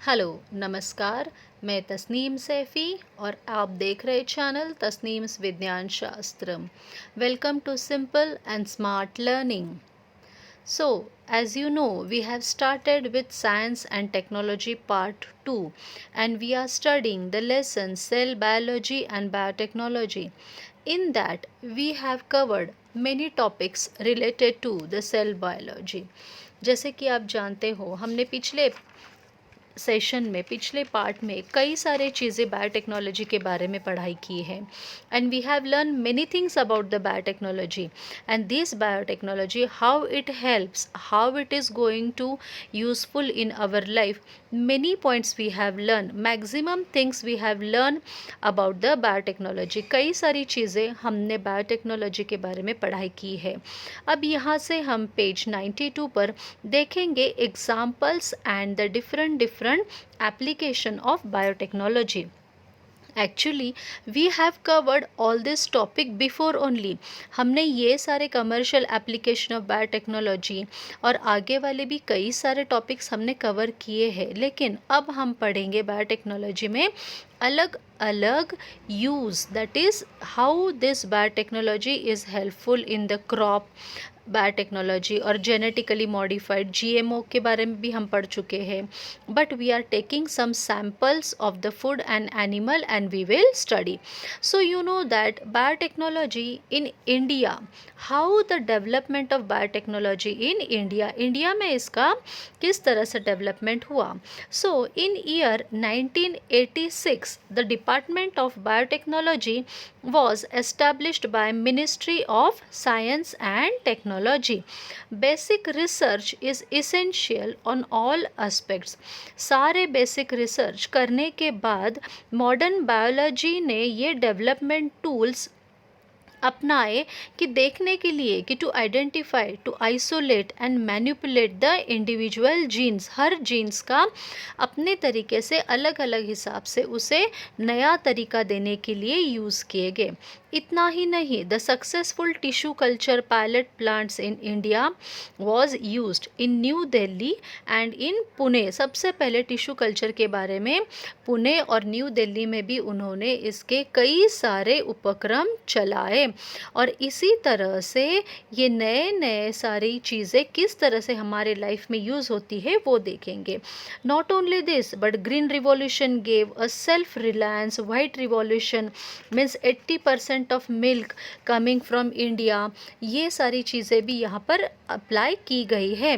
Hello नमस्कार। मैं तस्नीम सैफ़ी और आप देख रहे channel Tasneem's Vigyan Shastra. Welcome to simple and smart learning. So, as you know, we have started with Science and Technology Part 2 and we are studying the lesson Cell Biology and Biotechnology. In that, we have covered many topics related to the cell biology. जैसे कि आप जानते हो हमने पिछले session में पिछले part में कई सारे चीज़ें बायोटेक्नोलॉजी के बारे में पढ़ाई की है and we have learn many things about the biotechnology and this biotechnology how it helps how it is going to useful in our life many points we have learned maximum things we have learned about the biotechnology। कई सारी चीज़ें हमने biotechnology के बारे में पढ़ाई की है। अब यहाँ से हम पेज 92 पर देखेंगे examples and the different application of biotechnology. Actually we have covered all this topic before only. हमने ये सारे कमर्शियल एप्लीकेशन ऑफ बायोटेक्नोलॉजी और आगे वाले भी कई सारे टॉपिक्स हमने कवर किए हैं, लेकिन अब हम पढ़ेंगे बायोटेक्नोलॉजी में अलग अलग use, that is how this biotechnology is helpful in the crop biotechnology और जेनेटिकली मॉडिफाइड जीएमओ के बारे में भी हम पढ़ चुके हैं। But we are taking some samples of the food and animal and we will study. So you know that biotechnology in India, how the development of biotechnology in India, India में इसका किस तरह से डेवलपमेंट हुआ। So in year 1986 the department of biotechnology was established by Ministry of Science and Technology. Basic research is essential on all aspects. सारे basic research करने के बाद मॉडर्न बायोलॉजी ने ये डेवलपमेंट टूल्स अपनाए कि देखने के लिए कि to identify, to isolate and manipulate the individual genes, हर जीन्स का अपने तरीके से अलग अलग हिसाब से उसे नया तरीका देने के लिए यूज़ किए गए। इतना ही नहीं, the successful tissue culture pilot plants in India was used in new Delhi and in Pune. सबसे पहले टिश्यू कल्चर के बारे में पुणे और न्यू दिल्ली में भी उन्होंने इसके कई सारे उपक्रम चलाए और इसी तरह से ये नए नए सारी चीज़ें किस तरह से हमारे लाइफ में यूज़ होती है वो देखेंगे। Not only this but green revolution gave a self reliance, white revolution means 80% of milk coming from India, ये सारी चीज़ें भी यहाँ पर अप्लाई की गई है।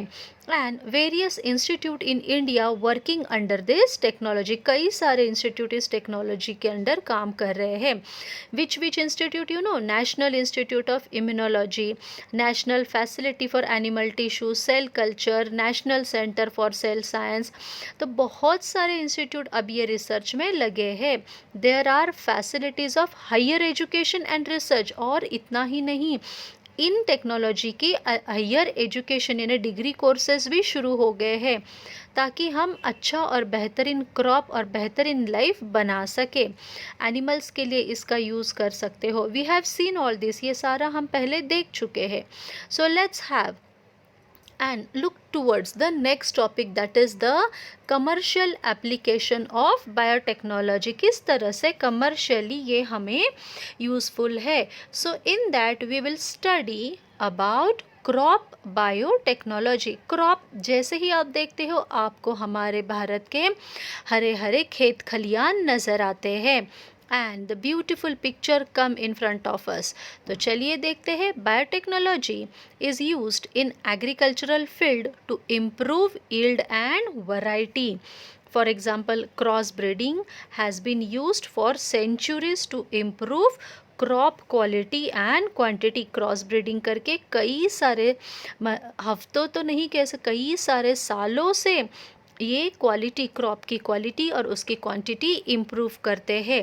And various institute in India working under this technology, कई सारे इंस्टीट्यूट इस टेक्नोलॉजी के अंडर काम कर रहे हैं। Which institute you know, national institute of immunology, national facility for animal tissue, cell culture, national centre for cell science. तो बहुत सारे इंस्टीट्यूट अब ये रिसर्च में लगे हैं। There are facilities of higher education and research, और इतना ही नहीं, इन टेक्नोलॉजी की हायर एजुकेशन यानी डिग्री कोर्सेज भी शुरू हो गए हैं ताकि हम अच्छा और बेहतरीन क्रॉप और बेहतरीन लाइफ बना सके। एनिमल्स के लिए इसका यूज़ कर सकते हो। We have seen all this, ये सारा हम पहले देख चुके हैं। So let's have and look towards the next topic, that is the commercial application of biotechnology। किस तरह से commercially ये हमें useful है। So in that we will study about crop biotechnology. Crop जैसे ही आप देखते हो आपको हमारे भारत के हरे हरे खेत खलियान नज़र आते हैं and the beautiful picture come in front of us. तो चलिए देखते हैं। Biotechnology is used in agricultural field to improve yield and variety. For example, cross breeding has been used for centuries to improve crop quality and quantity. Cross breeding करके कई सारे हफ्तों तो नहीं कह सकते, कई सारे सालों से ये क्वालिटी, क्रॉप की क्वालिटी और उसकी क्वांटिटी इम्प्रूव करते हैं।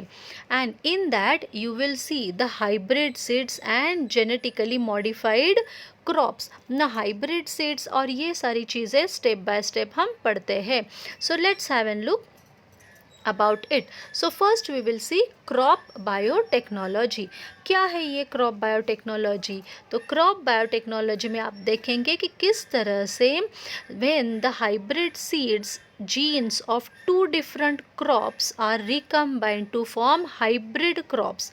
And in that you will see the hybrid seeds and genetically modified crops. ना हाइब्रिड सीड्स और ये सारी चीज़ें स्टेप बाय स्टेप हम पढ़ते हैं। So let's have an look about it. So first we will see crop biotechnology. क्या है ये क्रॉप बायोटेक्नोलॉजी? तो क्रॉप बायोटेक्नोलॉजी में आप देखेंगे कि किस तरह से when the hybrid seeds genes of two different crops are recombined to form hybrid crops,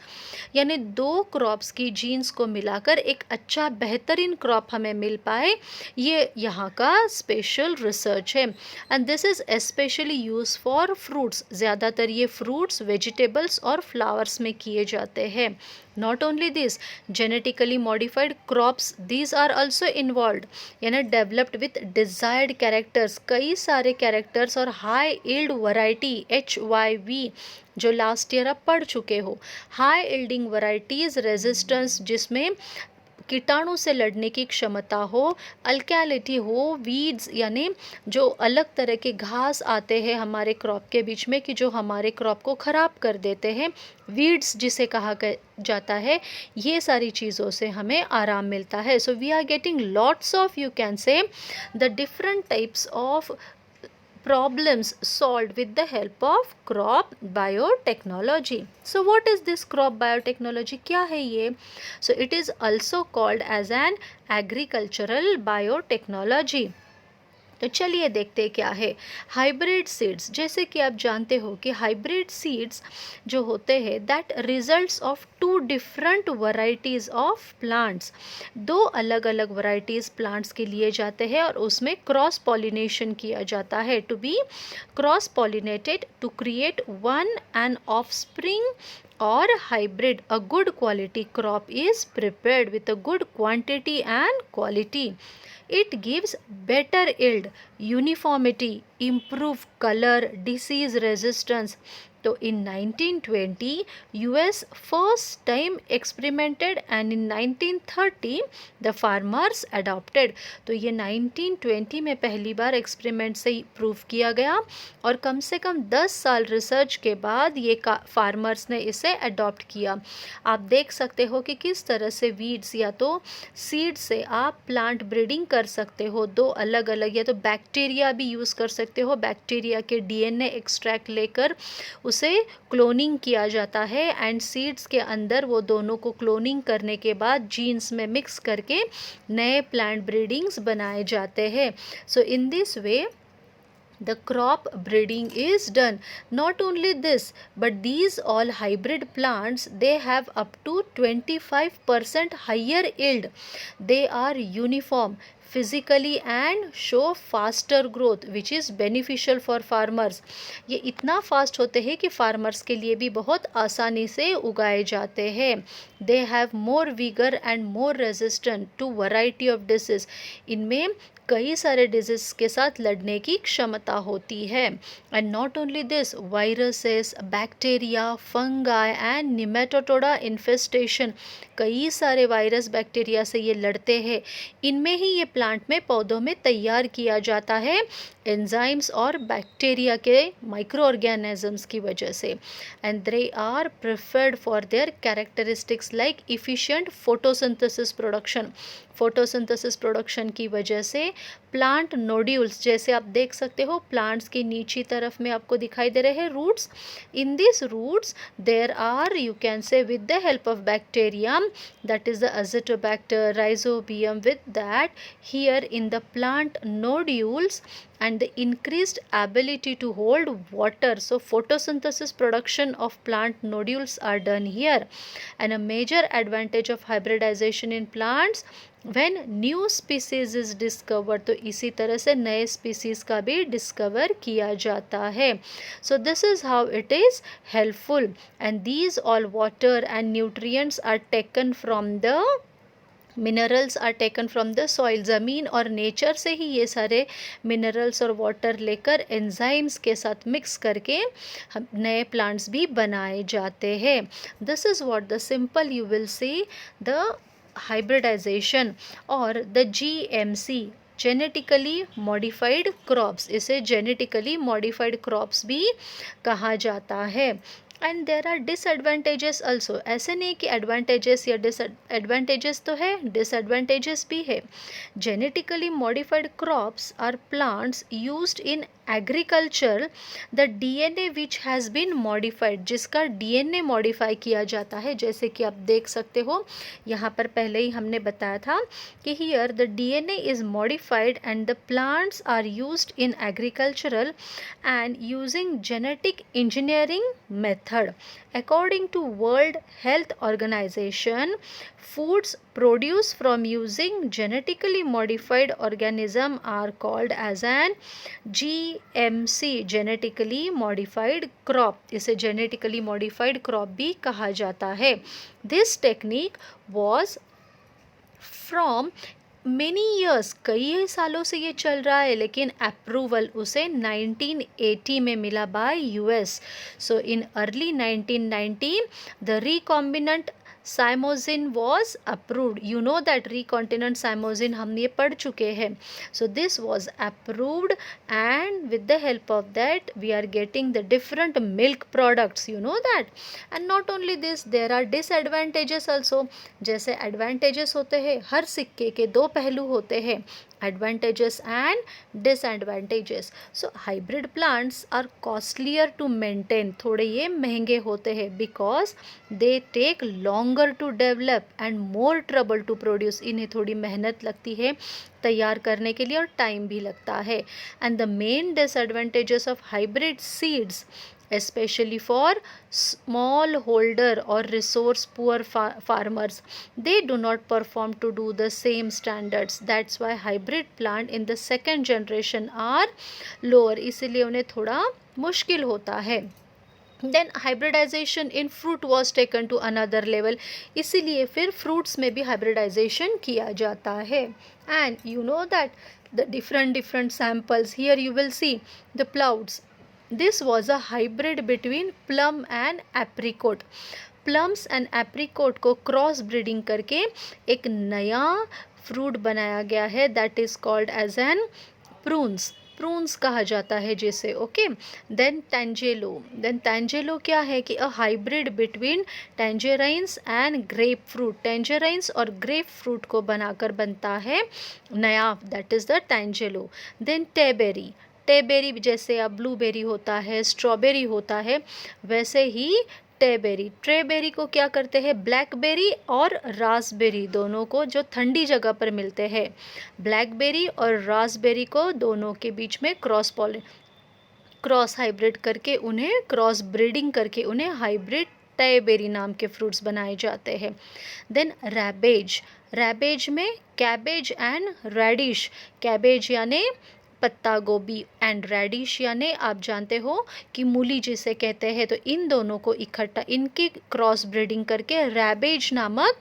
यानी दो क्रॉप्स की जीन्स को मिलाकर एक अच्छा बेहतरीन क्रॉप हमें मिल पाए, ये यहाँ का स्पेशल रिसर्च है। And this is specially use for fruits, ज़्यादातर ये फ्रूट्स, वेजिटेबल्स और फ्लावर्स में किए जाते हैं। Not only this, genetically modified crops these are also involve, यानी डेवलप्ड विथ डिजायर्ड कैरेक्टर्स, कई सारे कैरेक्टर्स और हाई यील्ड वैरायटी HYV जो लास्ट ईयर आप पढ़ चुके हो। हाई यील्डिंग वैरायटीज, रेजिस्टेंस जिसमें कीटाणु से लड़ने की क्षमता हो, अल्कैलिटी हो, वीड्स यानी जो अलग तरह के घास आते हैं हमारे क्रॉप के बीच में कि जो हमारे क्रॉप को ख़राब कर देते हैं, वीड्स जिसे कहा जाता है, ये सारी चीज़ों से हमें आराम मिलता है। So we are getting lots of, you can say, the different types of problems solved with the help of crop biotechnology. So what is this crop biotechnology? क्या है ये? So it is also called as an agricultural biotechnology. तो चलिए देखते हैं क्या है hybrid seeds. जैसे कि आप जानते हो कि हाइब्रिड सीड्स जो होते हैं that results of two different varieties of plants, दो अलग अलग वैरायटीज़ प्लांट्स के लिए जाते हैं और उसमें क्रॉस पॉलिनेशन किया जाता है, to be cross pollinated to create one an offspring or hybrid. A good quality crop is prepared with a good quantity and quality. It gives better yield, uniformity, improved color, disease resistance. तो in 1920 US first time experimented and in 1930 the farmers adopted. तो ये 1920 में पहली बार experiment से prove किया गया और कम से कम 10 साल रिसर्च के बाद ये फार्मर्स ने इसे अडॉप्ट किया। आप देख सकते हो कि किस तरह से वीड्स या तो सीड से आप प्लांट ब्रीडिंग कर सकते हो, दो अलग अलग, या तो बैक्टीरिया भी यूज़ कर सकते हो, बैक्टीरिया के DNA एक्सट्रैक्ट लेकर उसे क्लोनिंग किया जाता है एंड सीड्स के अंदर वो दोनों को क्लोनिंग करने के बाद जीन्स में मिक्स करके नए प्लांट ब्रीडिंग्स बनाए जाते हैं। So in this way the crop breeding is done. Not only this, but these all hybrid plants, they have up to 25% higher yield. They are uniform physically and show faster growth which is beneficial for farmers. ये इतना fast होते हैं कि farmers के लिए भी बहुत आसानी से उगाए जाते हैं। They have more vigor and more resistant to variety of disease. इनमें कई सारे डिजीज के साथ लड़ने की क्षमता होती है। And not only this, viruses, bacteria, fungi and Nematoda infestation, कई सारे वायरस बैक्टीरिया से ये लड़ते हैं। इनमें ही ये प्लांट में पौधों में तैयार किया जाता है एंजाइम्स और बैक्टीरिया के माइक्रो ऑर्गेनिजम्स की वजह से। And they are preferred for their characteristics like efficient photosynthesis production. Photosynthesis production की वजह से प्लांट नोड्यूल्स, जैसे आप देख सकते हो प्लांट्स की नीची तरफ में आपको दिखाई दे रहे हैं roots, in this roots there are, you can say, with the help of bacteria that is the azotobacter, rhizobium, with that here in the plant nodules and the increased ability to hold water. So photosynthesis production of plant nodules are done here. And a major advantage of hybridization in plants when new species is discovered, तो इसी तरह से नए species का भी discover किया जाता है। So this is how it is helpful, and these all water and nutrients are taken from the minerals are taken from the soil. ज़मीन और नेचर से ही ये सारे मिनरल्स और वाटर लेकर एंजाइम्स के साथ मिक्स करके हम नए प्लांट्स भी बनाए जाते हैं। This is what the simple you will see the hybridization और the GMC, genetically modified crops, इसे जेनेटिकली मॉडिफाइड क्रॉप्स भी कहा जाता है। And there are disadvantages also, ऐसे नहीं कि एडवांटेजेस या डिसएडवांटेजेस तो है, डिसएडवांटेजेस भी है. Genetically modified crops or plants used in agriculture the DNA which has been modified, जिसका डीएनए मॉडिफाई किया जाता है. जैसे कि आप देख सकते हो यहाँ पर पहले ही हमने बताया था कि here the DNA is modified and the plants are used in agricultural and using genetic engineering method. According to World Health Organization, foods produced from using genetically modified organism are called as an GMC, genetically modified crop. इसे genetically modified crop भी कहा जाता है. This technique was from many years, कई सालों से ये चल रहा है, लेकिन अप्रूवल उसे 1980 में मिला by US. So in early 1990 the recombinant chymosin was approved. You know that recombinant chymosin हम ये पढ़ चुके हैं. So this was approved and with the help of that we are getting the different milk products, you know that. And not only this, there are disadvantages also. जैसे advantages होते हैं, हर सिक्के के दो पहलू होते हैं, advantages and disadvantages. So hybrid plants are costlier to maintain, थोड़े ये महंगे होते हैं because they take longer to develop and more trouble to produce. इन्हें थोड़ी मेहनत लगती है तैयार करने के लिए और टाइम भी लगता है. And the main disadvantages of hybrid seeds, especially for small holder or resource poor farmers, they do not perform to do the same standards. That's why hybrid plant in the second generation are lower, इसलिए उन्हें थोड़ा मुश्किल होता है. Then hybridization in fruit was taken to another level, इसीलिए फिर fruits में भी हाइब्रिडाइजेशन किया जाता है. And you know that the different samples, here you will see the pluots. This was a hybrid between plum and apricot. Plums and apricot को cross breeding करके एक नया फ्रूट बनाया गया है, that is called as an prunes. Prunes कहा जाता है जिसे. ओके. देन टैंजेलो क्या है कि a hybrid between tangerines and grapefruit. Tangerines और ग्रेप फ्रूट को बनाकर बनता है नया, that is the tangelo. Then tayberry जैसे अब ब्लूबेरी होता है, स्ट्रॉबेरी होता है, वैसे ही ट्रेबेरी को क्या करते हैं, ब्लैकबेरी और रास्पबेरी दोनों को, जो ठंडी जगह पर मिलते हैं, ब्लैकबेरी और रास्पबेरी को दोनों के बीच में क्रॉस हाइब्रिड करके उन्हें क्रॉस ब्रीडिंग करके उन्हें हाइब्रिड टेबेरी नाम के फ्रूट्स बनाए जाते हैं. देन रैबेज में कैबेज एंड रेडिश, कैबेज यानी पत्ता गोभी एंड रेडिश यानी आप जानते हो कि मूली जिसे कहते हैं, तो इन दोनों को इकट्ठा इनकी क्रॉस ब्रीडिंग करके रैबेज नामक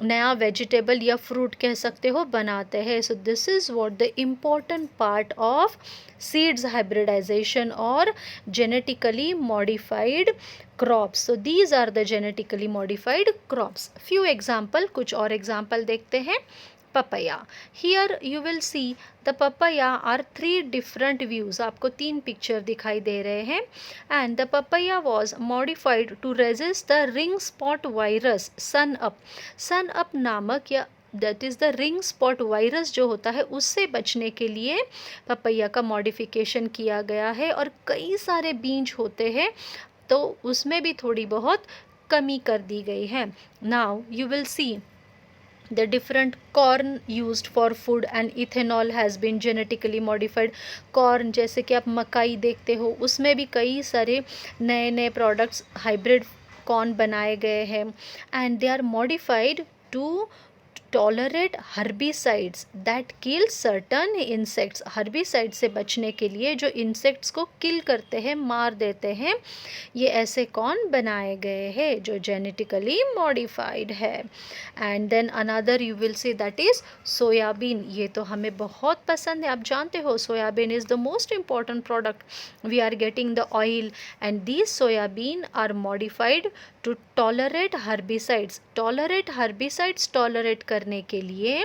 नया वेजिटेबल या फ्रूट कह सकते हो बनाते हैं. So this is what the important part of seeds hybridization और genetically modified crops. So these are the genetically modified crops. Few example, कुछ और एग्जाम्पल देखते हैं. papaya. Here you will see the papaya are 3 different views. आपको 3 picture दिखाई दे रहे हैं. And the papaya was modified to resist the ring spot virus sun up नामक या that is the ring spot virus जो होता है उससे बचने के लिए पपैया का मॉडिफिकेशन किया गया है. और कई सारे बीज होते हैं तो उसमें भी थोड़ी बहुत कमी कर दी गई है. Now you will C the different corn used for food and ethanol has been genetically modified. corn जैसे कि आप मकाई देखते हो, उसमें भी कई सारे नए प्रोडक्ट्स हाइब्रिड कॉर्न बनाए गए हैं. And they are modified to tolerate herbicides that kill certain insects. Herbicide से बचने के लिए जो इंसेक्ट्स को किल करते हैं, मार देते हैं, ये ऐसे कौन बनाए गए हैं जो जेनेटिकली मॉडिफाइड है. And then another you will see that is soybean. ये तो हमें बहुत पसंद है, आप जानते हो soybean is the most important product. We are getting the oil and these soybean are modified to tolerate herbicides. Tolerate करने के लिए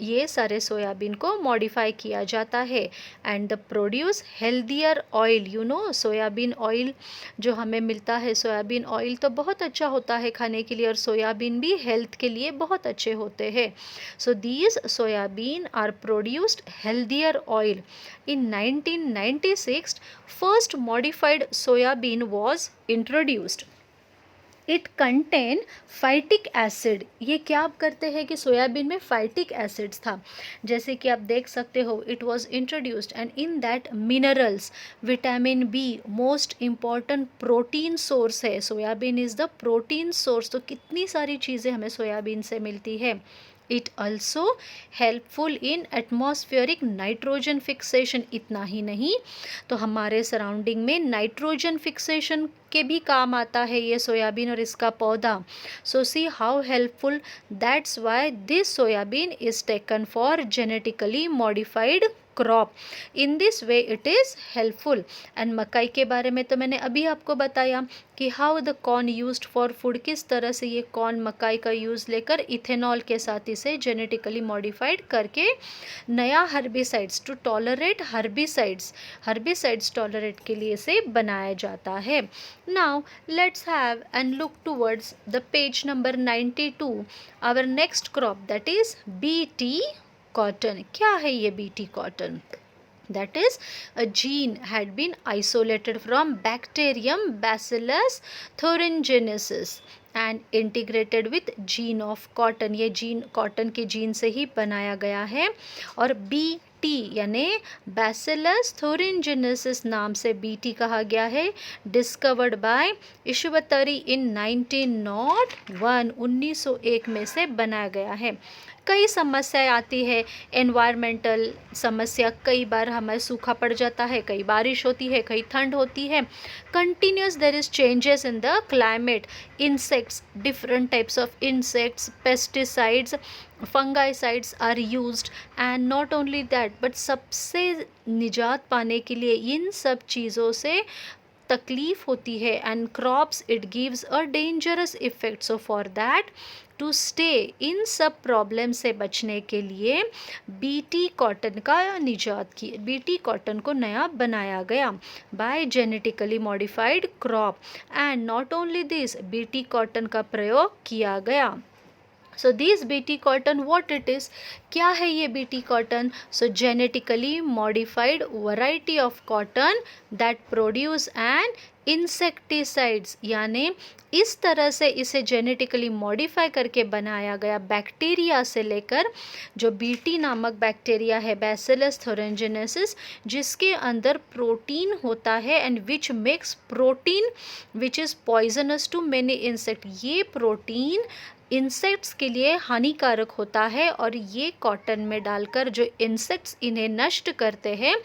ये सारे सोयाबीन को मॉडिफाई किया जाता है and the produce healthier oil. Soybean oil जो हमें मिलता है, सोयाबीन ऑयल तो बहुत अच्छा होता है खाने के लिए, और सोयाबीन भी हेल्थ के लिए बहुत अच्छे होते हैं। So these soybean are produced healthier oil. In 1996 first modified soybean was introduced. It contain phytic acid. ये क्या आप करते हैं कि सोयाबीन में फाइटिक एसिड्स था, जैसे कि आप देख सकते हो, it was introduced and in that minerals, vitamin B most important protein source है। Soybean is the protein source. तो कितनी सारी चीज़ें हमें सोयाबीन से मिलती है। It also helpful in atmospheric nitrogen fixation. इतना ही नहीं, तो हमारे सराउंडिंग में नाइट्रोजन फिक्सेशन के भी काम आता है ये सोयाबीन और इसका पौधा। So see how helpful, that's why this soybean is taken for genetically modified crop. In this way it is helpful. And मकई के बारे में तो मैंने अभी आपको बताया कि how the corn used for food, किस तरह से ये कॉर्न मकई का यूज़ लेकर इथेनॉल के साथ इसे जेनेटिकली मॉडिफाइड करके नया herbicides to tolerate herbicides tolerate के लिए इसे बनाया जाता है। Now let's have and look towards the page number 92, our next crop that is BT cotton. क्या है ये BT cotton? That is, a gene had been isolated from bacterium Bacillus thuringiensis and integrated with gene of cotton। ये gene cotton के gene से ही बनाया गया है। और BT यानी Bacillus thuringiensis नाम से BT कहा गया है। डिस्कवर्ड बाय इशुवतरी इन 1901 में से बनाया गया है। कई समस्याएं आती है, एनवायरमेंटल समस्या, कई बार हमें सूखा पड़ जाता है, कई बारिश होती है, कई ठंड होती है। Continuous there is changes in the climate, insects, different types of insects, pesticides, fungicides are used and not only that but सबसे निजात पाने के लिए इन सब चीज़ों से तकलीफ होती है and crops it gives a dangerous effect. So for that to stay, इन सब प्रॉब्लम से बचने के लिए बीटी कॉटन का निजात की, बीटी कॉटन को नया बनाया गया by genetically modified crop. And not only this, BT cotton का प्रयोग किया गया। So this BT cotton what it is, क्या है ये BT cotton? So genetically modified variety of cotton that produce an insecticides, यानी इस तरह से इसे जेनेटिकली मॉडिफाई करके बनाया गया बैक्टीरिया से लेकर, जो बीटी नामक बैक्टीरिया है बैसिलस थुरिंजिनेसिस, जिसके अंदर प्रोटीन होता है and which makes protein which is poisonous to many insect. ये प्रोटीन इंसेक्ट्स के लिए हानिकारक होता है और ये कॉटन में डालकर जो इंसेक्ट्स इन्हें नष्ट करते हैं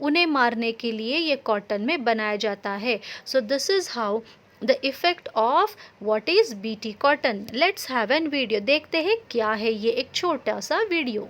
उन्हें मारने के लिए ये कॉटन में बनाया जाता है। So this is how the effect of what is BT cotton. Let's have an video, देखते हैं क्या है ये, एक छोटा सा वीडियो।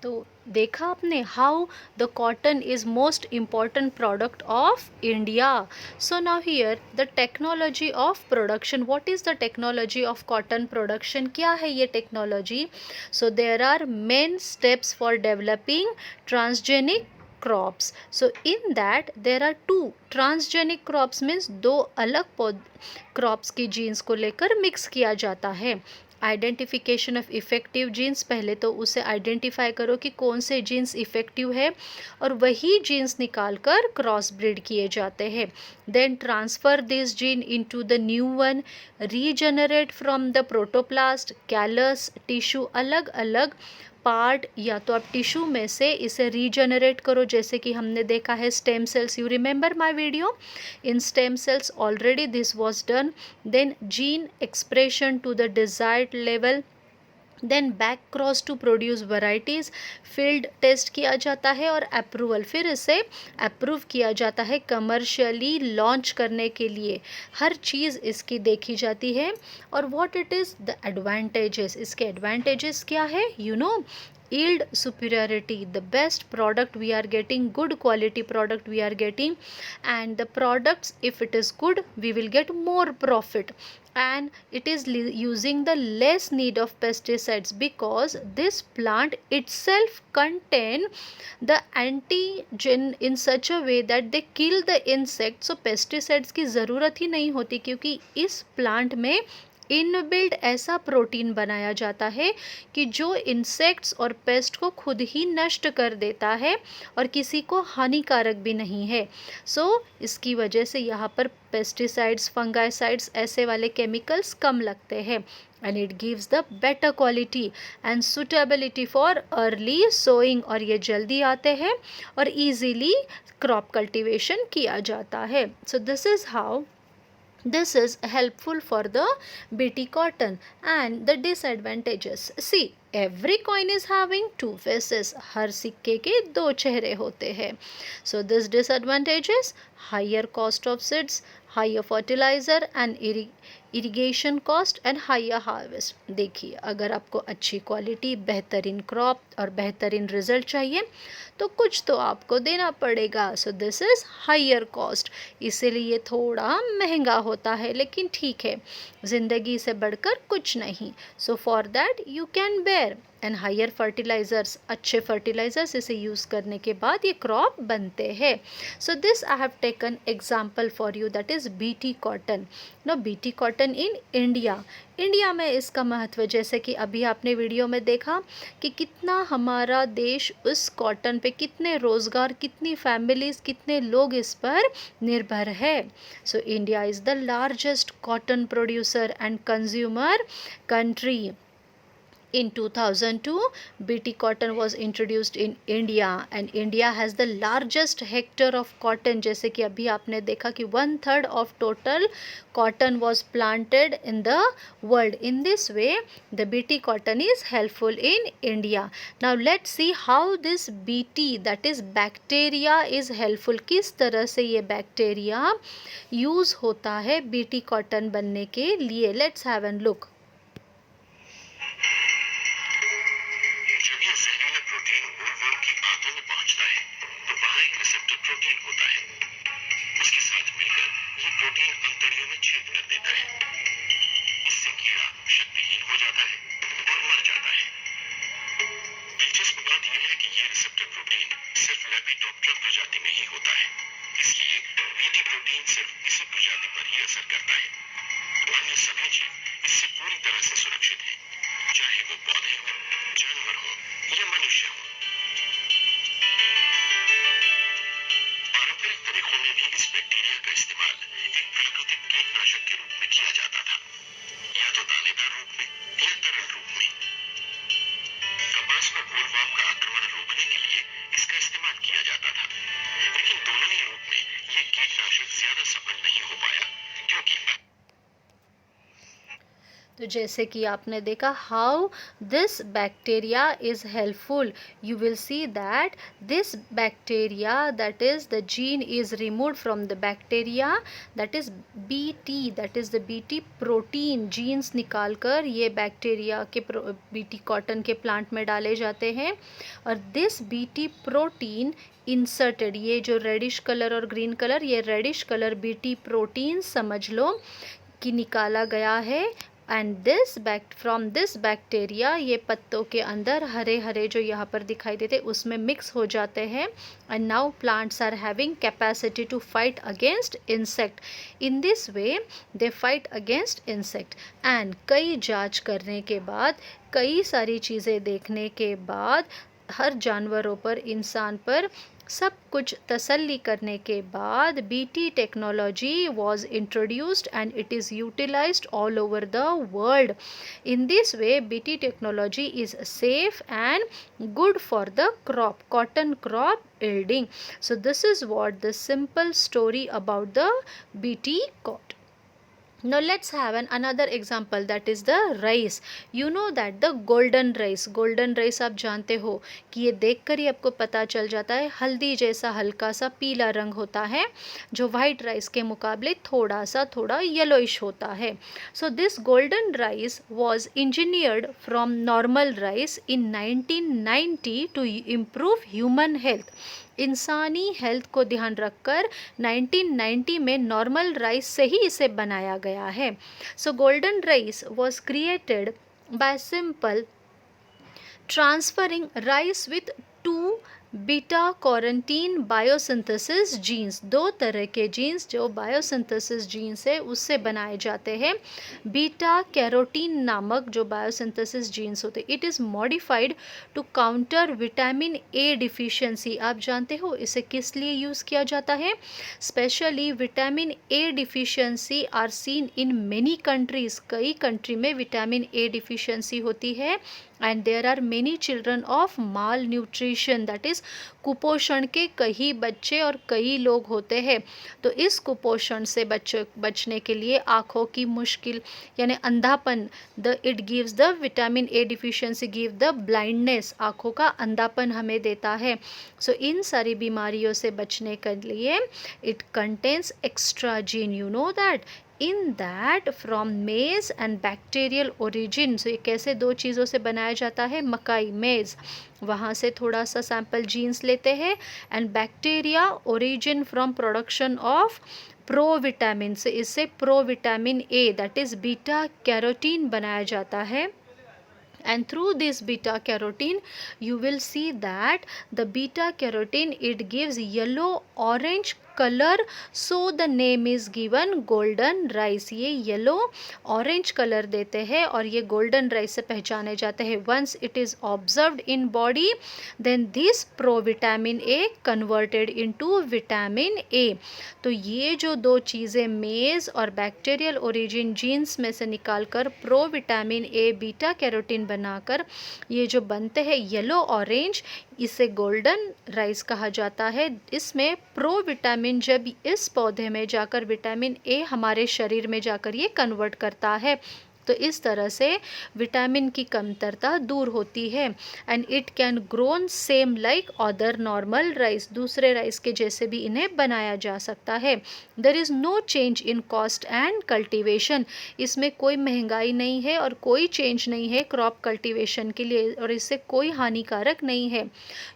तो देखा आपने how the cotton is most important product of India. So now here the technology of production, what is the technology of cotton production, क्या है ये technology? So there are main steps for developing transgenic crops. So in that there are two transgenic crops, means दो अलग crops की jeans को लेकर mix किया जाता है। आइडेंटिफिकेशन ऑफ इफ़ेक्टिव जीन्स, पहले तो उसे आइडेंटिफाई करो कि कौन से जीन्स इफ़ेक्टिव है और वही जीन्स निकाल कर क्रॉस ब्रीड किए जाते हैं. Then transfer this gene into the new one, regenerate from the protoplast, callus, tissue, अलग अलग पार्ट या तो आप टिश्यू में से इसे रीजनरेट करो, जैसे कि हमने देखा है stem cells. You remember my video in stem cells already this was done. Then gene expression to the desired level, then back cross to produce varieties, field test किया जाता है और अप्रूवल, फिर इसे अप्रूव किया जाता है कमर्शियली लॉन्च करने के लिए. हर चीज़ इसकी देखी जाती है. और what it is the advantages, इसके एडवांटेजेस क्या है? You know, yield superiority, the best product we are getting, good quality product we are getting, and the products, if it is good, we will get more profit, and it is using the less need of pesticides because this plant itself contain the antigen in such a way that they kill the insects. so pesticides की ज़रूरत ही नहीं होती क्योंकि इस plant में inbuilt ऐसा protein बनाया जाता है कि जो इंसेक्ट्स और पेस्ट को खुद ही नष्ट कर देता है और किसी को हानिकारक भी नहीं है. इसकी वजह से यहाँ पर पेस्टिसाइड्स, फंगाइसाइड्स ऐसे वाले केमिकल्स कम लगते हैं. And it gives the better quality and suitability for early sowing, और ये जल्दी आते हैं और ईजीली क्रॉप कल्टिवेशन किया जाता है. So this is how this is helpful for the BT cotton. And the disadvantages, see, every coin is having two faces, हर सिक्के के दो चेहरे होते हैं. so this disadvantages, higher cost of seeds, higher fertilizer and irrigation cost and higher harvest. देखिए, अगर आपको अच्छी क्वालिटी, बेहतरीन क्रॉप और बेहतरीन रिजल्ट चाहिए तो कुछ तो आपको देना पड़ेगा. So this is higher cost, इसीलिए थोड़ा महंगा होता है, लेकिन ठीक है, ज़िंदगी से बढ़कर कुछ नहीं. So for that you can bear. And higher fertilizers, अच्छे फर्टिलाइज़र्स इसे यूज़ करने के बाद ये क्रॉप बनते हैं. So this I have taken example for you, that is BT cotton. No, BT cotton in India. India में इसका महत्व, जैसे कि अभी आपने वीडियो में देखा कि कितना हमारा देश उस कॉटन पे, कितने रोज़गार, कितनी फैमिलीज़, कितने लोग इस पर निर्भर है. So India is the largest cotton producer and consumer country. In 2002, BT cotton was introduced in India and India has the largest hectare of cotton. जैसे कि अभी आपने देखा कि 1/3 of total cotton was planted in the world. In this way, the BT cotton is helpful in India. Now let's see how this BT, that is bacteria, is helpful. किस तरह से ये bacteria use होता है BT cotton बनने के लिए. Let's have a look. तो जैसे कि आपने देखा how this bacteria is helpful. You will see that this bacteria, that is the gene is removed from the bacteria, that is BT, that is the BT protein. Genes निकाल कर ये bacteria के BT cotton के plant में डाले जाते हैं और दिस बीटी प्रोटीन इंसर्टेड, ये जो रेडिश कलर और ग्रीन कलर, ये रेडिश कलर बीटी प्रोटीन समझ लो कि निकाला गया है एंड फ्रॉम दिस बैक्टीरिया ये पत्तों के अंदर हरे हरे जो यहाँ पर दिखाई देते उसमें मिक्स हो जाते हैं, and now plants are having capacity to fight against insect. In this way they fight against insect. And कई जांच करने के बाद, कई सारी चीज़ें देखने के बाद, हर जानवरों पर, इंसान पर सब कुछ तसल्ली करने के बाद BT technology was introduced and it is utilized all over the world. In this way BT technology is safe and good for the cotton crop yielding. So this is what the simple story about the BT cotton. Now let's have another example, that is the rice. You know that the golden rice आप जानते हो कि ये देखकर ही आपको पता चल जाता है हल्दी जैसा हल्का सा पीला रंग होता है, जो वाइट राइस के मुकाबले थोड़ा येलोइश होता है. So this golden rice was engineered from normal rice in 1990 to improve human health. इंसानी हेल्थ को ध्यान रखकर 1990 में नॉर्मल राइस से ही इसे बनाया गया है. So golden rice was created by simple transferring rice with 2 beta carotene biosynthesis genes. 2 तरह के जीन्स जो बायोसिंथेसिस जीन्स है उससे बनाए जाते हैं. बीटा कैरोटीन नामक जो बायोसिंथेसिस जीन्स होते हैं, it is modified to counter vitamin A deficiency. आप जानते हो इसे किस लिए यूज़ किया जाता है? Specially vitamin A deficiency are seen in many countries. कई कंट्री में विटामिन ए डिफिशियंसी होती है, and there are many children of malnutrition, that is कुपोषण के कई बच्चे और कई लोग होते हैं. तो इस कुपोषण से बचने के लिए आँखों की मुश्किल यानी अंधापन, it gives the vitamin A deficiency give the blindness, आँखों का अंधापन हमें देता है. सो इन सारी बीमारियों से बचने के लिए it contains extra gene. You know that in that from maize and bacterial origin. So ये कैसे 2 चीज़ों से बनाया जाता है? मकाई, मेज़, वहाँ से थोड़ा सा सैम्पल जीन्स लेते हैं, and bacteria origin from production of provitamin, से इससे provitamin A that is beta carotene बनाया जाता है. And through this beta carotene you will see that the beta carotene it gives yellow orange color, so the name is given golden rice. ये yellow orange colour देते हैं और ये golden rice से पहचाने जाते हैं. Once it is observed in body then this provitamin A converted into vitamin A. तो ये जो 2 चीज़ें मेज़ और बैक्टीरियल ओरिजिन जीन्स में से निकालकर प्रोविटामिन ए बीटा कैरोटीन बनाकर ये जो बनते हैं येलो ऑरेंज, इसे गोल्डन राइस कहा जाता है. इसमें प्रोविटामिन जब इस पौधे में जाकर विटामिन ए हमारे शरीर में जाकर ये कन्वर्ट करता है, तो इस तरह से विटामिन की कमतरता दूर होती है. And it can grown same like other normal rice, दूसरे राइस के जैसे भी इन्हें बनाया जा सकता है. There is no change in cost and cultivation. इसमें कोई महंगाई नहीं है और कोई चेंज नहीं है क्रॉप कल्टीवेशन के लिए, और इससे कोई हानिकारक नहीं है.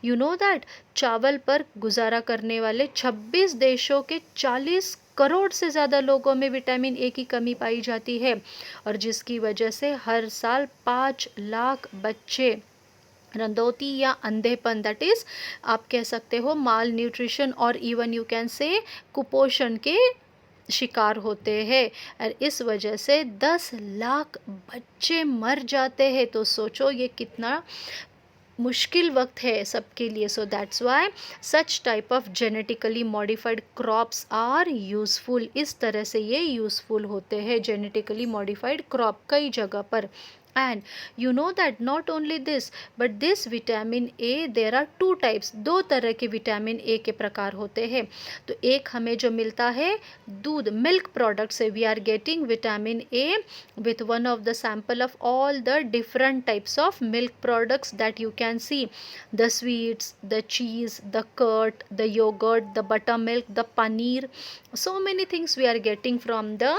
यू नो दैट चावल पर गुजारा करने वाले 26 देशों के 40 करोड़ से ज़्यादा लोगों में विटामिन ए की कमी पाई जाती है, और जिसकी वजह से हर साल 5 लाख बच्चे रंदोती या अंधेपन, दैट इज़ आप कह सकते हो माल न्यूट्रिशन, और इवन यू कैन से कुपोषण के शिकार होते हैं. और इस वजह से 10 लाख बच्चे मर जाते हैं. तो सोचो ये कितना मुश्किल वक्त है सबके लिए. So that's why such type of genetically modified crops are useful. इस तरह से ये यूज़फुल होते हैं जेनेटिकली मॉडिफाइड क्रॉप कई जगह पर. And you know that not only this but this vitamin A there are 2 types. 2 तरह के विटामिन ए के प्रकार होते हैं. तो एक हमें जो मिलता है दूध, मिल्क प्रोडक्ट से we are getting vitamin A with one of the sample of all the different types of milk products that you can see, the sweets, the cheese, the curd, the yogurt, the buttermilk, the paneer, so many things we are getting from the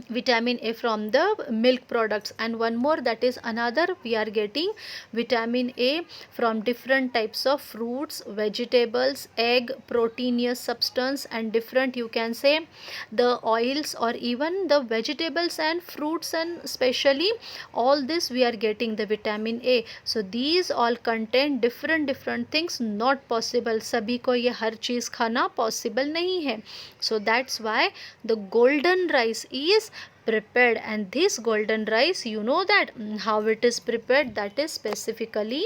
vitamin A from the milk products, and one more, that is another, we are getting vitamin A from different types of fruits, vegetables, egg, proteinous substance, and different, you can say, the oils, or even the vegetables and fruits, and especially all this we are getting the vitamin A. So these all contain different things, not possible सभी को ये हर चीज़ खाना possible नहीं है. So that's why the golden rice is prepared, and this golden rice, you know that how it is prepared, that is specifically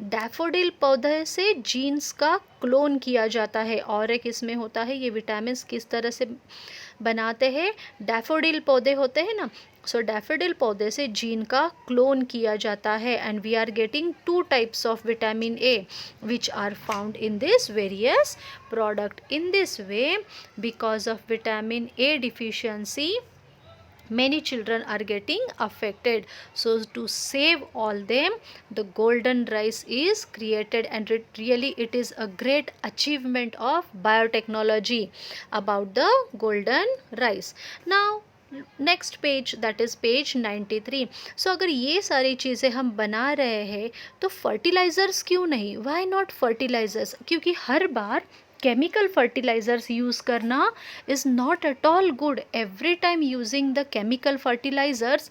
daffodil पौधे से jeans का clone किया जाता है. और एक इसमें होता है, ये विटामिन किस तरह से बनाते हैं, डैफोडिल पौधे होते हैं ना, सो डैफोडिल पौधे से जीन का क्लोन किया जाता है, and we are getting 2 types of vitamin A which are found in this various product. In this way, because of vitamin A deficiency, many children are getting affected. So to save all them, the golden rice is created, and it is a great achievement of biotechnology about the golden rice. Now next page, that is page 93. सो अगर ये सारी चीज़ें हम बना रहे हैं तो fertilisers क्यों नहीं, वाई नॉट फर्टिलाइज़र्स? क्योंकि हर बार chemical fertilizers use करना is not at all good. Every time using the chemical fertilizers,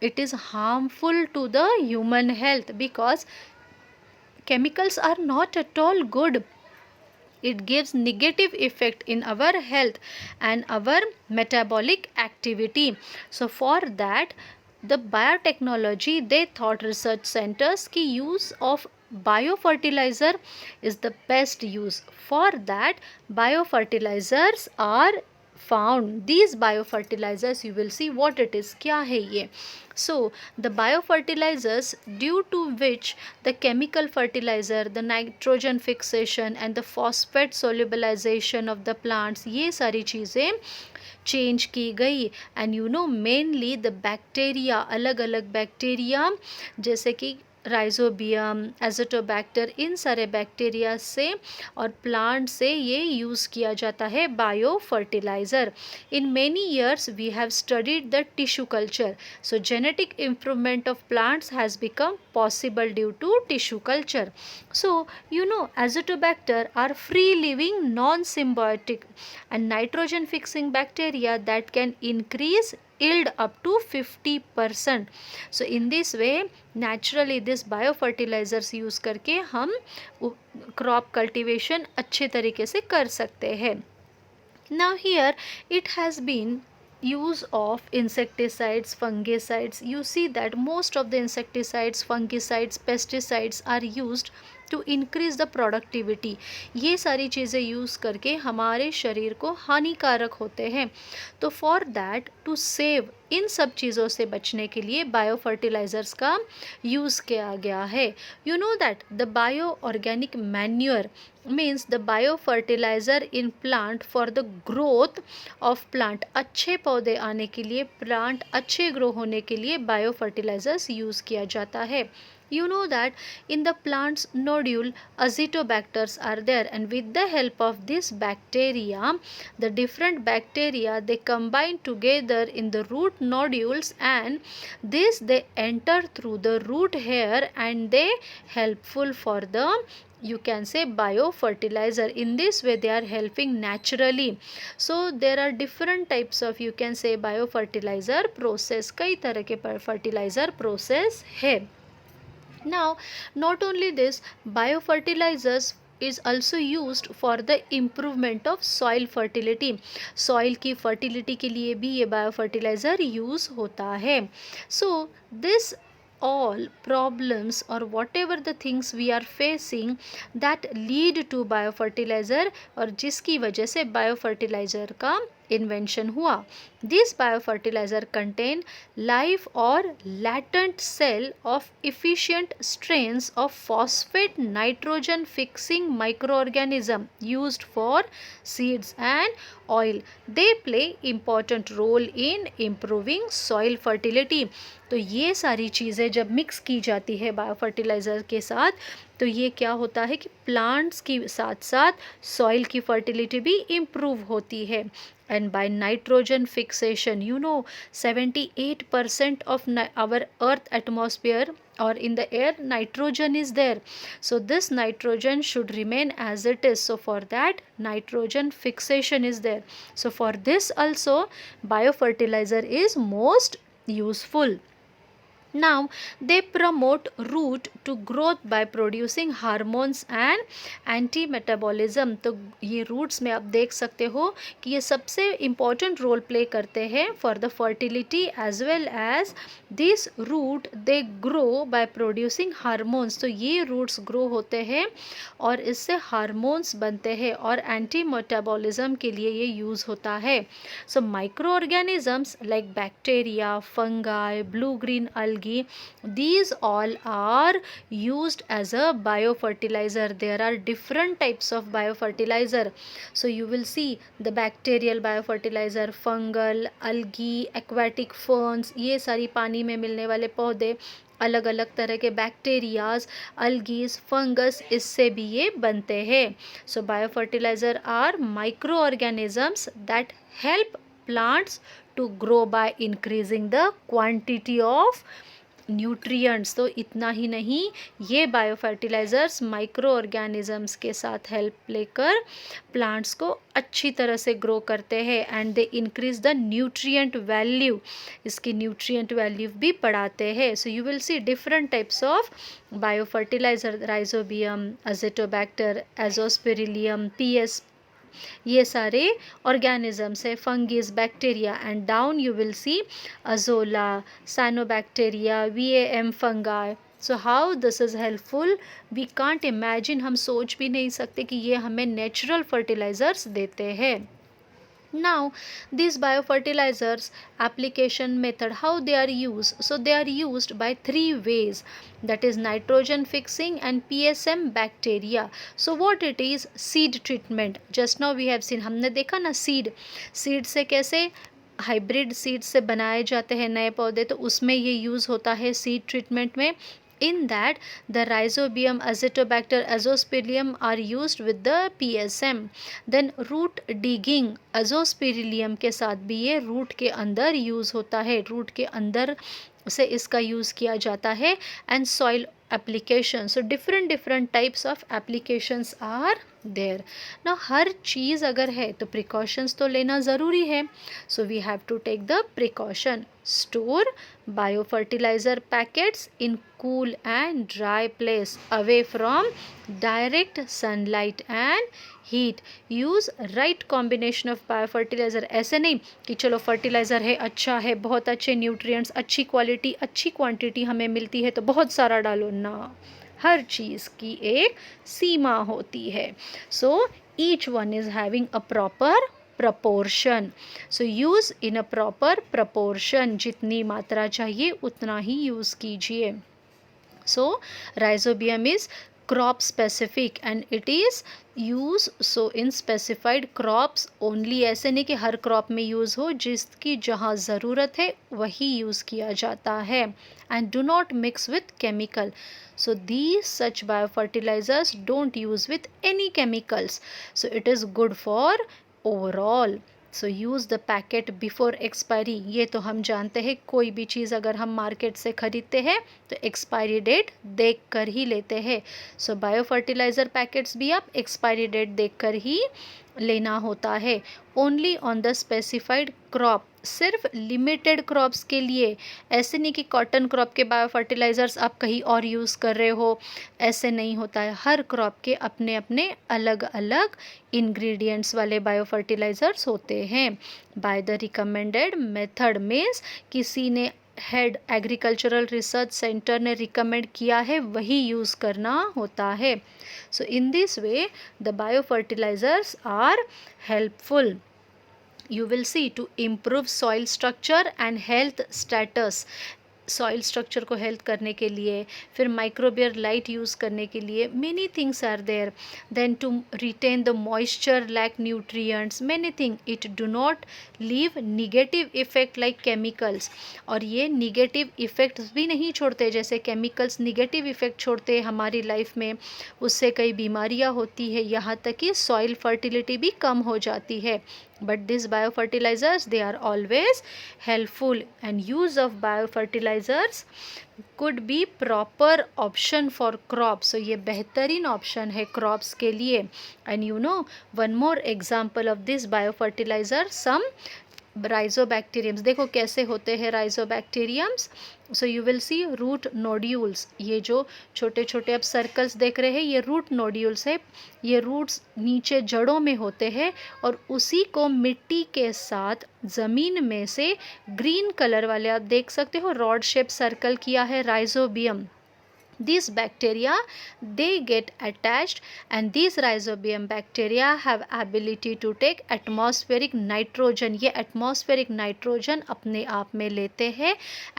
it is harmful to the human health, because chemicals are not at all good. It gives negative effect in our health and our metabolic activity. So for that, the biotechnology, they thought, research centers, ki use of biofertilizer is the best use. For that, biofertilizers are found. These biofertilizers, you will see what it is, kya hai ye. So the biofertilizers, due to which the chemical fertilizer, the nitrogen fixation and the phosphate solubilization of the plants, ये सारी चीज़ें change की गई. And you no, mainly the bacteria, अलग अलग bacteria जैसे कि rhizobium, Azotobacter, इन सारे बैक्टीरिया से और प्लांट से ये यूज़ किया जाता है bio fertilizer. In many years we have studied the tissue culture. So genetic improvement of plants has become possible due to tissue culture. So you know, azotobacter are free living non-symbiotic and nitrogen fixing bacteria that can increase yield up to 50%. So in this way, naturally this biofertilizers use करके हम crop cultivation अच्छे तरीके से कर सकते हैं. Now here it has been use of insecticides, fungicides. You see that most of the insecticides, fungicides, pesticides are used to increase the productivity. ये सारी चीज़ें यूज़ करके हमारे शरीर को हानिकारक होते हैं. तो फॉर दैट, टू सेव, इन सब चीज़ों से बचने के लिए बायो फर्टिलाइज़र्स का यूज़ किया गया है. You know that the bio organic manure means the bio fertilizer in plant for the growth of plant. अच्छे पौधे आने के लिए, प्लांट अच्छे ग्रो होने के लिए बायो फर्टिलाइज़र्स यूज़ किया जाता है. You know that in the plant's nodule, azotobacters are there, and with the help of this bacteria, the different bacteria, they combine together in the root nodules, and this they enter through the root hair, and they helpful for the, you can say, biofertilizer. In this way they are helping naturally. So there are different types of, you can say, biofertilizer process. कई तरह के fertilizer process है. Now not only this, biofertilizers is also used for the improvement of soil fertility. soil की fertility के लिए भी ये biofertilizer use होता है. So this all problems or whatever the things we are facing that lead to biofertilizer, और जिसकी वजह से biofertilizer का इन्वेंशन हुआ. दिस बायोफर्टिलाइजर कंटेन लाइव और latent cell of efficient strains of phosphate nitrogen fixing microorganism used for seeds and oil. They play important role in improving soil fertility. तो ये सारी चीज़ें जब मिक्स की जाती है बायोफर्टिलाइज़र के साथ, तो ये क्या होता है कि प्लांट्स की साथ साथ सॉइल की फर्टिलिटी भी इम्प्रूव होती है. And by nitrogen fixation, 78% of our earth atmosphere or in the air, nitrogen is there. So this nitrogen should remain as it is. So for that, nitrogen fixation is there. So for this also, biofertilizer is most useful. Now they promote root to growth by producing hormones and anti metabolism. तो ये roots में आप देख सकते हो कि ये सबसे इम्पॉर्टेंट रोल प्ले करते हैं for the fertility as well as this root they grow by producing hormones. तो ये रूट्स ग्रो होते हैं और इससे हार्मोन्स बनते हैं और एंटी मेटाबॉलिज्म के लिए ये यूज़ होता है. So micro organisms like bacteria, fungi, blue green algae, these all are used as a biofertilizer. There are different types of biofertilizer. So you will see the bacterial biofertilizer, fungal, algae, aquatic ferns, ये सारी पानी में मिलने वाले पौधे, अलग अलग तरह के बैक्टीरियाज, अलगीज, फंगस, इससे भी ये बनते हैं. So biofertilizer are micro organisms that help plants to grow by increasing the quantity of nutrients. तो इतना ही नहीं, ये बायोफर्टिलाइजर्स माइक्रो ऑर्गेनिजम्स के साथ हेल्प लेकर प्लांट्स को अच्छी तरह से ग्रो करते हैं and they increase the nutrient value. इसकी न्यूट्रिएंट वैल्यू भी बढ़ाते हैं. So you will see different types of biofertilizer, rhizobium, azotobacter, azospirillum, PS, ये सारे ऑर्गेनिजम्स है, fungus, bacteria. And down you will see azolla, cyanobacteria, VAM fungi. So how this is helpful, we can't imagine, हम सोच भी नहीं सकते कि ये हमें नेचुरल फर्टिलाइजर्स देते हैं. Now these biofertilizers application method, how they are used? So they are used by 3 ways, that is nitrogen fixing and PSM bacteria. So what it is? Seed treatment. Just now we have seen, हमने देखा ना seed से कैसे hybrid seed से बनाए जाते हैं नए पौधे, तो उसमें ये यूज़ होता है सीड ट्रीटमेंट में. In that the rhizobium, azotobacter, azospirillum are used with the PSM. Then root digging, azospirillum के साथ भी ये रूट के अंदर यूज़ होता है, रूट के अंदर से इसका यूज़ किया जाता है. And soil application. So different types of applications are there. ना हर चीज़ अगर है तो प्रिकॉशंस तो लेना ज़रूरी है. So we have to take the precaution. Store biofertilizer packets in cool and dry place away from direct sunlight and heat. Use right combination of biofertilizer. ऐसे नहीं कि चलो फर्टिलाइज़र है, अच्छा है, बहुत अच्छे न्यूट्रिएंट्स, अच्छी क्वालिटी, अच्छी क्वांटिटी हमें मिलती है तो बहुत सारा डालो ना. हर चीज़ की एक सीमा होती है. सो each one is having a proper proportion. So use in a proper proportion. जितनी मात्रा चाहिए उतना ही यूज़ कीजिए. So rhizobium is crop specific and it is use so in specified crops only. ऐसे नहीं कि हर क्रॉप में यूज़ हो, जिसकी जहाँ ज़रूरत है वही यूज़ किया जाता है. and do not mix with chemical. So these such biofertilizers don't use with any chemicals. So it is good for overall. So use the packet before expiry. ये तो हम जानते हैं, कोई भी चीज़ अगर हम मार्केट से ख़रीदते हैं तो एक्सपायरी डेट देख कर ही लेते हैं. सो बायोफर्टिलाइज़र पैकेट्स भी आप एक्सपायरी डेट देख कर ही लेना होता है. Only on the specified crop, सिर्फ लिमिटेड क्रॉप्स के लिए. ऐसे नहीं कि कॉटन क्रॉप के बायोफर्टिलाइज़र्स आप कहीं और यूज़ कर रहे हो, ऐसे नहीं होता है. हर क्रॉप के अपने अपने अलग अलग इंग्रेडिएंट्स वाले बायोफर्टिलाइज़र्स होते हैं. By the recommended method means किसी ने हेड एग्रीकल्चरल रिसर्च सेंटर ने रिकमेंड किया है वही यूज़ करना होता है. So in this way the biofertilizers are helpful. You will see to improve soil structure and health status. Soil structure को हेल्प करने के लिए, फिर माइक्रोबियल लाइट यूज़ करने के लिए, many things are there, then to retain the moisture lack nutrients, many thing, it do not leave negative effect like chemicals. और ये निगेटिव इफेक्ट्स भी नहीं छोड़ते, जैसे केमिकल्स निगेटिव इफेक्ट छोड़ते हमारी लाइफ में, उससे कई बीमारियां होती है, यहाँ तक कि सॉइल फर्टिलिटी भी कम हो जाती है। But these biofertilizers, they are always helpful, and use of biofertilizers could be proper option for crops. So ये बेहतरीन option है crops के लिए. And you know one more example of this biofertilizer, some राइजोबैक्टीरियम्स, देखो कैसे होते हैं rhizobacteriums. So you will see root nodules, ये जो छोटे छोटे आप सर्कल्स देख रहे हैं ये रूट नोड्यूल्स है, ये रूट्स नीचे जड़ों में होते हैं और उसी को मिट्टी के साथ ज़मीन में से ग्रीन कलर वाले आप देख सकते हो रॉड शेप सर्कल किया है rhizobium. These bacteria, they get attached, and these rhizobium bacteria have ability to take atmospheric nitrogen. ये atmospheric nitrogen अपने आप में लेते हैं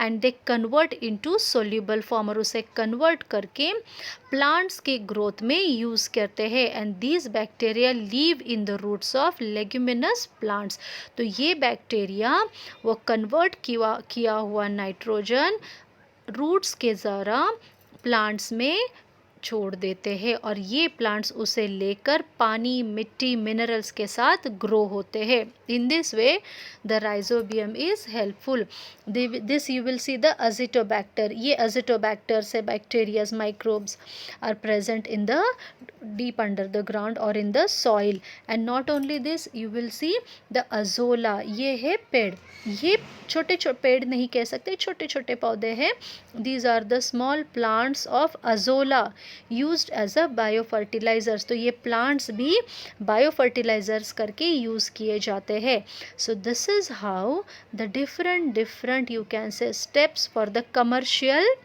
and they convert into soluble form, और उसे convert करके plants की growth में use करते हैं। And these bacteria live in the roots of leguminous plants. तो ये bacteria वो convert किया हुआ नाइट्रोजन रूट्स के ज़रा प्लांट्स में छोड़ देते हैं और ये प्लांट्स उसे लेकर पानी, मिट्टी, मिनरल्स के साथ ग्रो होते हैं। In this way the rhizobium is helpful. This you will see the azotobacter, ये अजिटोबैक्टर से bacterias microbes are present in the deep under the ground or in the soil. And not only this, you will see the azolla, ये है पेड़, ये छोटे छोटे पेड़ नहीं कह सकते, छोटे छोटे पौधे हैं। These are the small plants of azolla used as a biofertilizers। तो ये plants भी biofertilizers करके use किए जाते हैं। So this is how the different you can say steps for the commercial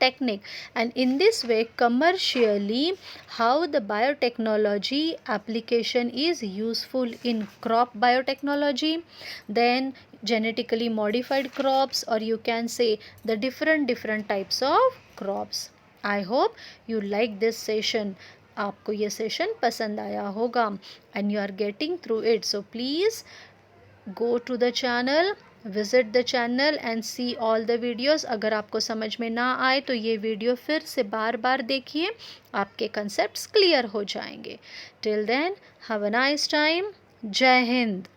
technique, and in this way commercially how the biotechnology application is useful in crop biotechnology, then genetically modified crops, or you can say the different types of crops. I hope you like this session, आपको ये session पसंद आया होगा and you are getting through it. So please go to the channel, visit the channel and see all the videos. अगर आपको समझ में ना आए तो ये वीडियो फिर से बार बार देखिए, आपके कंसेप्ट्स क्लियर हो जाएंगे। Till then have a nice time. जय हिंद।